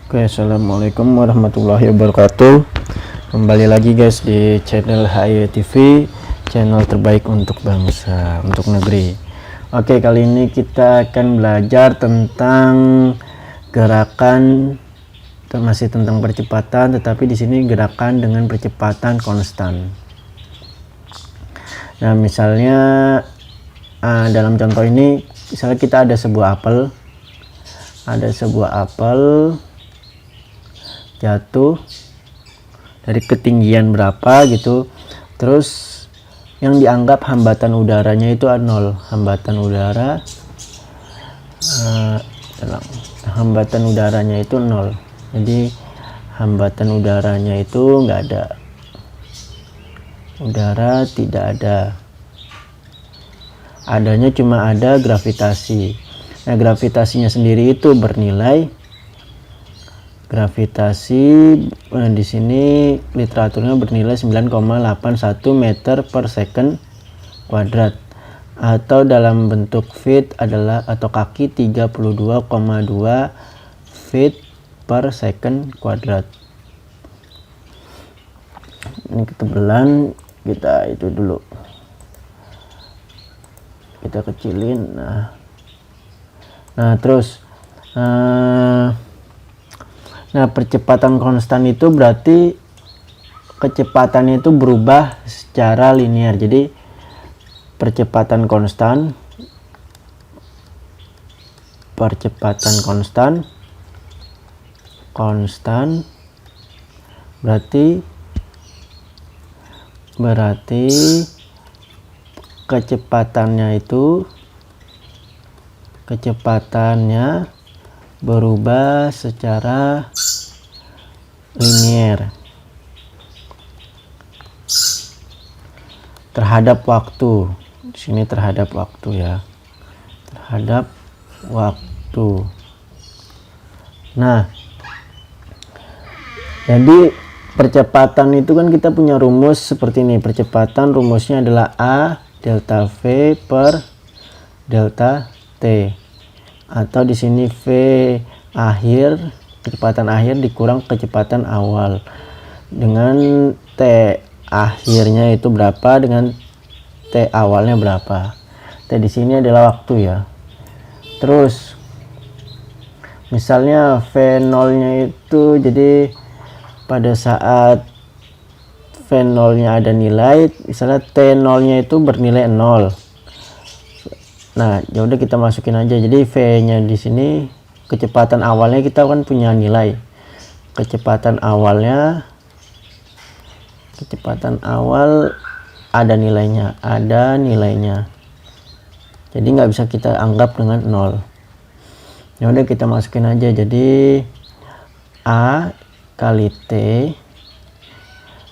Oke, assalamualaikum warahmatullahi wabarakatuh. Kembali lagi guys di channel HIE TV, channel terbaik untuk bangsa, untuk negeri. Oke, kali ini kita akan belajar tentang gerakan, masih tentang percepatan, tetapi di sini gerakan dengan percepatan konstan. Nah, misalnya dalam contoh ini, misalnya kita ada sebuah apel jatuh dari ketinggian berapa gitu, terus yang dianggap hambatan udaranya itu 0, hambatan udaranya itu 0. Jadi hambatan udaranya itu enggak ada, udara tidak ada, adanya cuma ada gravitasi. Nah, gravitasinya sendiri itu bernilai gravitasi di sini literaturnya bernilai 9,81 meter per second kuadrat, atau dalam bentuk feet adalah atau kaki 32,2 feet per second kuadrat. Ini ketebalan kita itu dulu kita kecilin. Nah terus nah, percepatan konstan itu berarti kecepatannya itu berubah secara linear. Jadi percepatan konstan berarti kecepatannya berubah secara linear terhadap waktu. Di sini terhadap waktu ya, terhadap waktu. Nah, jadi percepatan itu kan kita punya rumus seperti ini. Percepatan rumusnya adalah A delta V per delta T, atau di sini V akhir, kecepatan akhir dikurang kecepatan awal, dengan T akhirnya itu berapa dengan T awalnya berapa. T di sini adalah waktu ya. Terus misalnya V0 nya itu, jadi pada saat V0 nya ada nilai, misalnya T0 nya itu bernilai 0. Nah, ya udah kita masukin aja. Jadi V-nya di sini kecepatan awalnya kita kan punya nilai. Kecepatan awal ada nilainya, Jadi nggak bisa kita anggap dengan 0. Ya udah kita masukin aja. Jadi A kali T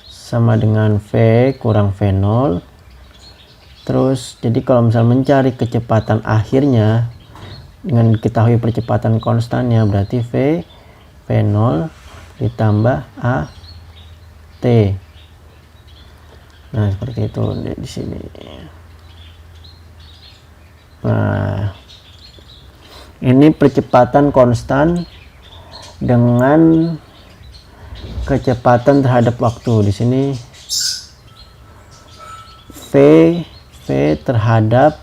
sama dengan V kurang V0. Terus jadi kalau misal mencari kecepatan akhirnya dengan diketahui percepatan konstannya, berarti V0 ditambah A T. Nah, seperti itu di sini. Nah, ini percepatan konstan dengan kecepatan terhadap waktu. Di sini V terhadap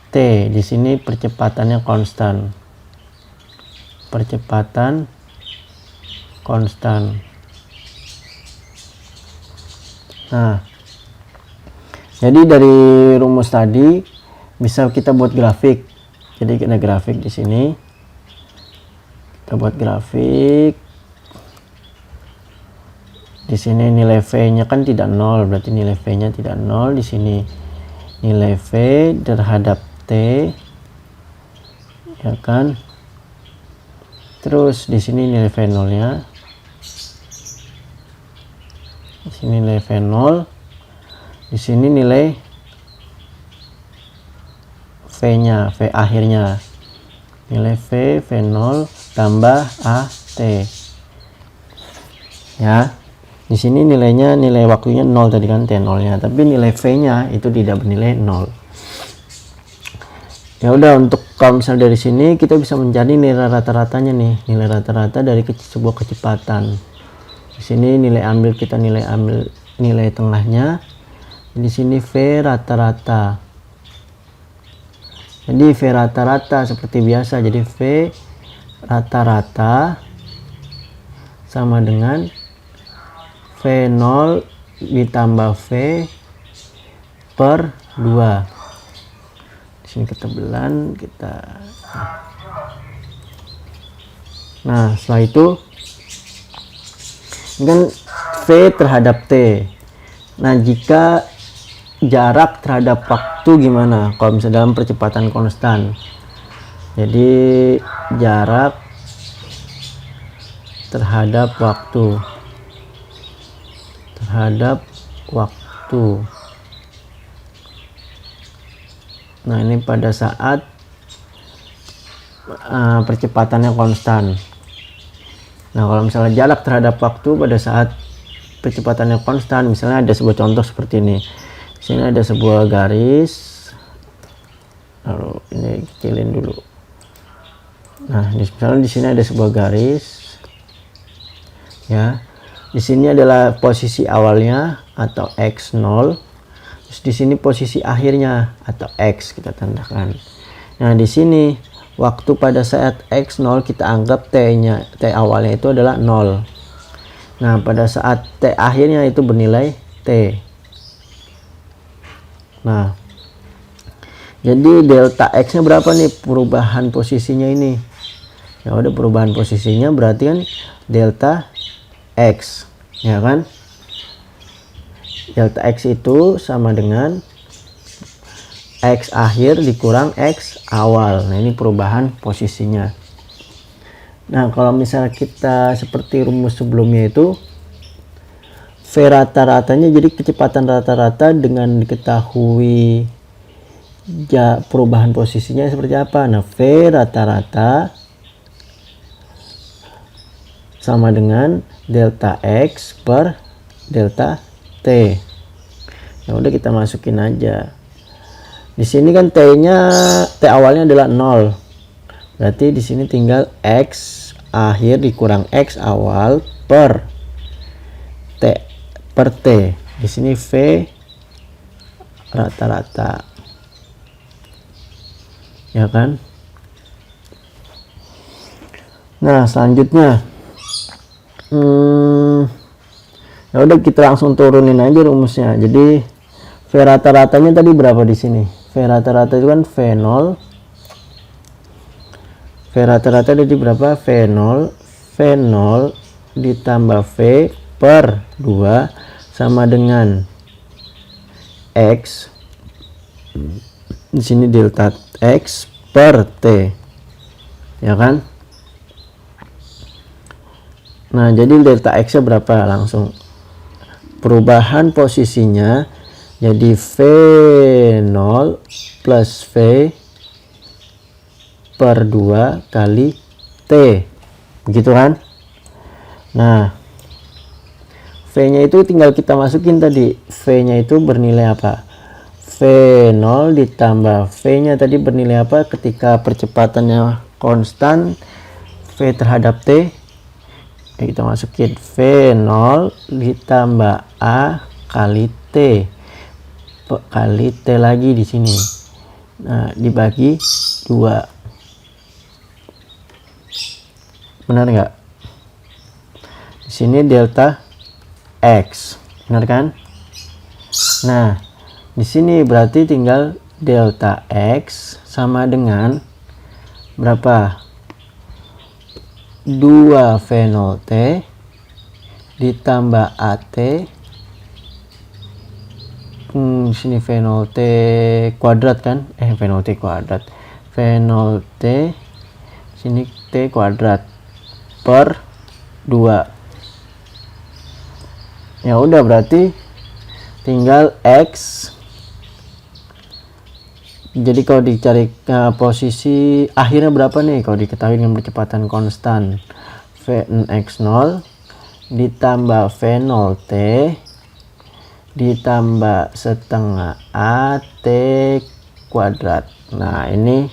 T, di sini percepatannya konstan. Nah, jadi dari rumus tadi bisa kita buat grafik. Jadi ada grafik di sini. Kita buat grafik. Di sini nilai V-nya kan tidak 0, berarti nilai V-nya tidak 0. Di sini nilai V terhadap T, ya kan? Terus di sini nilai V0-nya. Di sini nilai V0. Di sini nilai V-nya, V akhirnya. Nilai V0 tambah AT. Ya. Di sini nilainya, nilai waktunya 0 tadi kan, T0-nya, tapi nilai V-nya itu tidak bernilai 0. Ya udah, untuk kalau misalnya dari sini kita bisa mencari nilai rata-ratanya nih, nilai rata-rata dari sebuah kecepatan. Di sini kita nilai ambil nilai tengahnya. Di sini V rata-rata. Jadi V rata-rata seperti biasa. Jadi V rata-rata sama dengan V0 ditambah V per 2. Di sini ketebalan kita. Nah, setelah itu ini kan V terhadap T. Nah, jika jarak terhadap waktu gimana kalau misalnya dalam percepatan konstan? Jadi jarak terhadap waktu. Nah, ini pada saat percepatannya konstan. Nah, kalau misalnya jarak terhadap waktu pada saat percepatannya konstan, misalnya ada sebuah contoh seperti ini. Di sini ada sebuah garis. Lalu ini kecilin dulu. Nah, misalnya di sini ada sebuah garis. Ya. Di sini adalah posisi awalnya atau x0. Terus di sini posisi akhirnya atau x kita tandakan. Nah, di sini waktu pada saat x0 kita anggap t awalnya itu adalah 0. Nah, pada saat t akhirnya itu bernilai t. Nah, jadi delta x-nya berapa nih perubahan posisinya ini? Ya udah, perubahan posisinya berarti kan delta x, ya kan? Delta x itu sama dengan x akhir dikurang x awal. Nah, ini perubahan posisinya. Nah, kalau misalnya kita seperti rumus sebelumnya itu, V rata-ratanya jadi kecepatan rata-rata dengan diketahui perubahan posisinya seperti apa. Nah, V rata-rata sama dengan delta x per delta t. Ya udah, kita masukin aja. Di sini kan t awalnya adalah 0. Berarti di sini tinggal x akhir dikurang x awal per t. Di sini V rata-rata. Ya kan? Nah, selanjutnya ya udah, kita langsung turunin aja rumusnya. Jadi V rata-ratanya tadi berapa di sini? V rata-rata itu kan V0. V rata-rata jadi berapa? V0 ditambah V per 2 sama dengan X. Di sini delta X per T. Ya kan? Nah, jadi delta X-nya berapa? Langsung perubahan posisinya jadi V0 plus V per 2 kali T, begitu kan? Nah, V nya itu tinggal kita masukin tadi. V nya itu bernilai apa? V0 ditambah V nya tadi bernilai apa ketika percepatannya konstan, V terhadap T. Kita masukin V0 ditambah A kali T kali T lagi di sini. Nah, dibagi 2. Benar nggak? Di sini delta X, benar kan? Nah, di sini berarti tinggal delta X sama dengan berapa? 2 V0 T ditambah AT. Sini V0 T kuadrat kan? V0 T kuadrat. V0 T sini T kuadrat per 2. Ya udah, berarti tinggal X. Jadi kalau dicari posisi akhirnya berapa nih kalau diketahui dengan percepatan konstan? Vx0 ditambah V0T ditambah setengah AT kuadrat. Nah, ini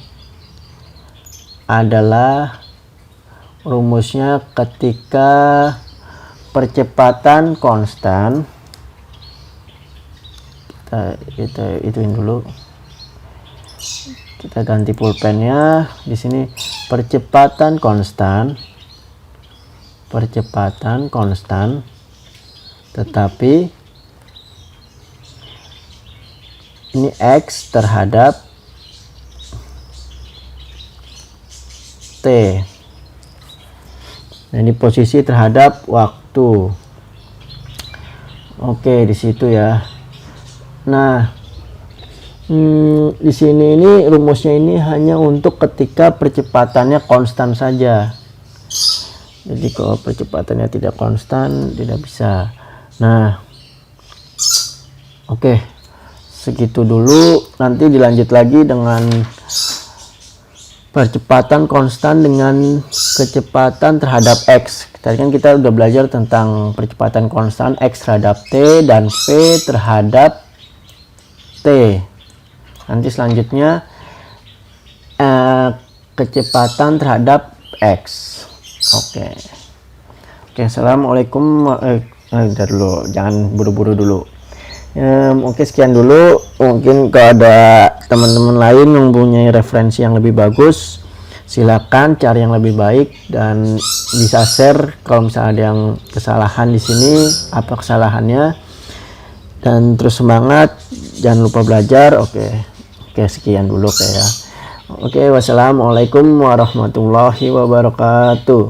adalah rumusnya ketika percepatan konstan. Kita ituin dulu, kita ganti pulpennya. Di sini percepatan konstan, tetapi ini X terhadap T. Nah, ini posisi terhadap waktu. Oke, di situ ya. Nah, di sini ini rumusnya ini hanya untuk ketika percepatannya konstan saja. Jadi kalau percepatannya tidak konstan tidak bisa. Nah, oke, segitu dulu. Nanti dilanjut lagi dengan percepatan konstan dengan kecepatan terhadap X. Tadi kan kita udah belajar tentang percepatan konstan X terhadap T dan V terhadap T. Nanti selanjutnya kecepatan terhadap X. Oke, assalamualaikum. Dulu, jangan buru-buru dulu. Oke, sekian dulu. Mungkin kalau ada teman-teman lain yang mempunyai referensi yang lebih bagus, silakan cari yang lebih baik dan bisa share kalau misalnya ada yang kesalahan di sini, apa kesalahannya. Dan terus semangat, jangan lupa belajar. Oke, sekian dulu ya. Oke, wassalamualaikum warahmatullahi wabarakatuh.